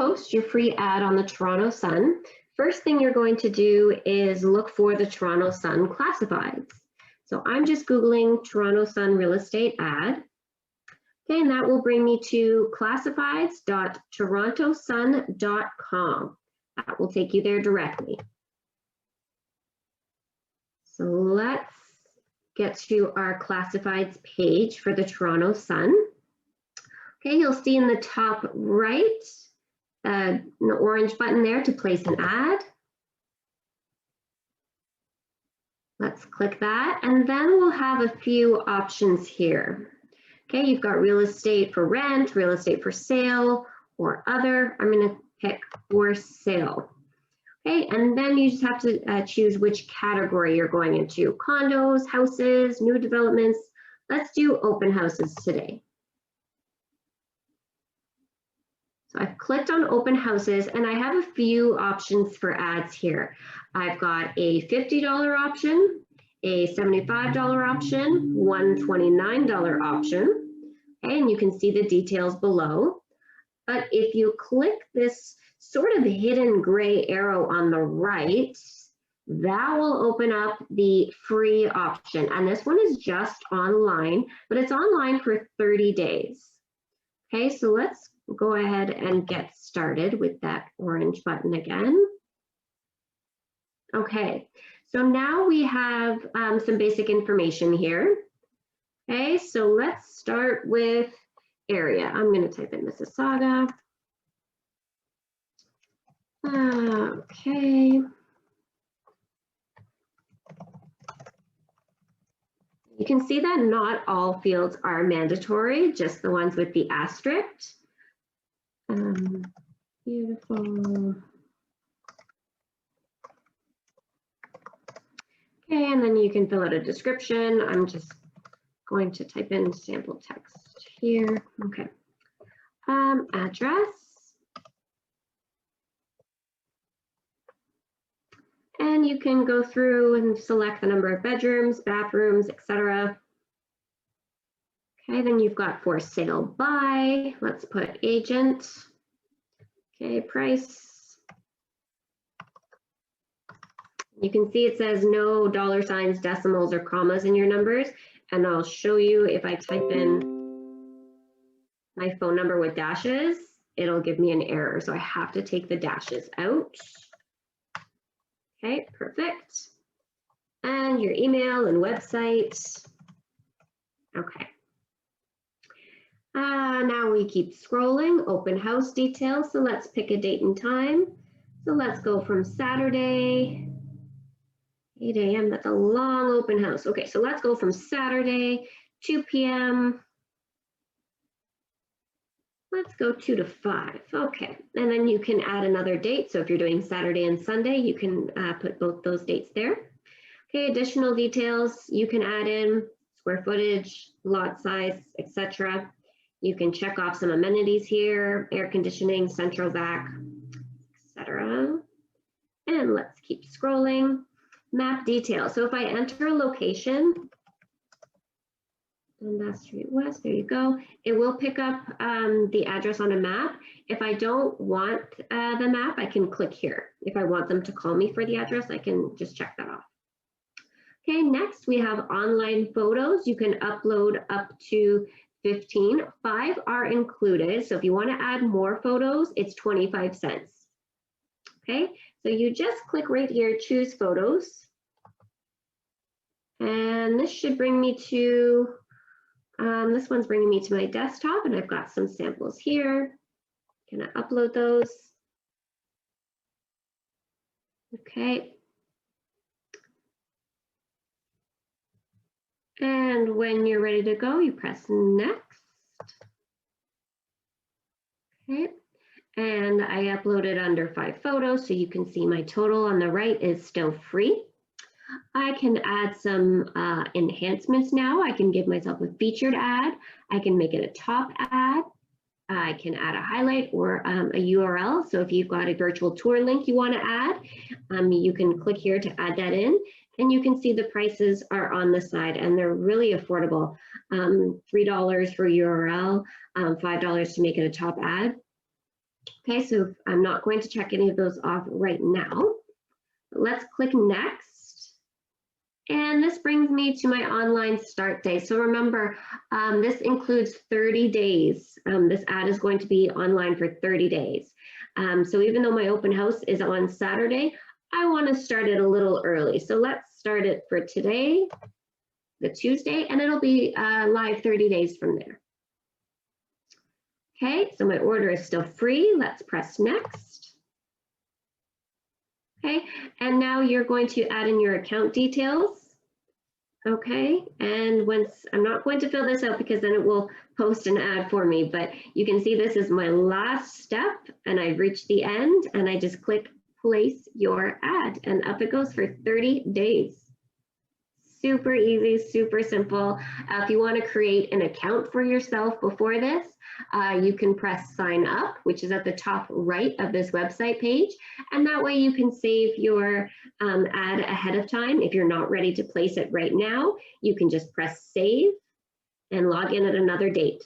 post your free ad on the Toronto Sun, first thing you're going to do is look for the Toronto Sun classifieds. So I'm just Googling Toronto Sun real estate ad. Okay, and that will bring me to classifieds.torontosun.com. That will take you there directly. So let's get to our classifieds page for the Toronto Sun. Okay, you'll see in the top right, an orange button there to place an ad. Let's click that, and then we'll have a few options here. Okay, you've got real estate for rent, real estate for sale, or other. I'm going to pick for sale. Okay, and then you just have to choose which category you're going into. Condos, houses, new developments. Let's do open houses today. So I've clicked on open houses, and I have a few options for ads here. I've got a $50 option, a $75 option, $129 option. Okay, and you can see the details below. But if you click this sort of hidden gray arrow on the right, that will open up the free option. And this one is just online, but it's online for 30 days. Okay, so let's go ahead and get started with that orange button again. Okay, so now we have some basic information here. Okay, so let's start with area. I'm going to type in Mississauga. Okay. You can see that not all fields are mandatory, just the ones with the asterisk. Beautiful. Okay, and then you can fill out a description. I'm just going to type in sample text here. Okay. Address. And you can go through and select the number of bedrooms, bathrooms, etc. Okay, then you've got for sale by. Let's put agent. Okay, price. You can see it says no dollar signs, decimals, or commas in your numbers. And I'll show you if I type in my phone number with dashes, it'll give me an error. So I have to take the dashes out. Okay, perfect. And your email and website. Okay. Now we keep scrolling, open house details. So let's pick a date and time. So let's go from Saturday, 8 a.m. That's a long open house. Okay, so let's go from Saturday, 2 p.m. Let's go 2 to 5. Okay, and then you can add another date. So if you're doing Saturday and Sunday, you can put both those dates there. Okay, additional details you can add in square footage, lot size, etc. You can check off some amenities here, air conditioning, central vac, etc. And let's keep scrolling. Map details. So if I enter a location, Dundas Street West, there you go. It will pick up the address on a map. If I don't want the map, I can click here. If I want them to call me for the address, I can just check that off. Okay, next we have online photos. You can upload up to 15. 5 are included. So if you want to add more photos, it's 25 cents. Okay, so you just click right here, choose photos. And this should bring me to, this one's bringing me to my desktop, and I've got some samples here. Gonna upload those. Okay. And when you're ready to go, you press next. Okay. And I uploaded under 5 photos, so you can see my total on the right is still free. I can add some enhancements now. I can give myself a featured ad. I can make it a top ad. I can add a highlight or a URL. So if you've got a virtual tour link you want to add, you can click here to add that in. And you can see the prices are on the side, and they're really affordable. $3 for URL, $5 to make it a top ad. Okay, so I'm not going to check any of those off right now. Let's click next. And this brings me to my online start day. So remember, this includes 30 days. This ad is going to be online for 30 days. So even though my open house is on Saturday, I want to start it a little early. So let's start it for today, the Tuesday, and it'll be live 30 days from there. Okay, so my order is still free. Let's press next. Okay, and now you're going to add in your account details. Okay, and once, I'm not going to fill this out because then it will post an ad for me, but you can see this is my last step and I've reached the end and I just click place your ad and up it goes for 30 days. Super easy, super simple. If you want to create an account for yourself before this, you can press sign up, which is at the top right of this website page. And that way you can save your ad ahead of time. If you're not ready to place it right now, you can just press save and log in at another date.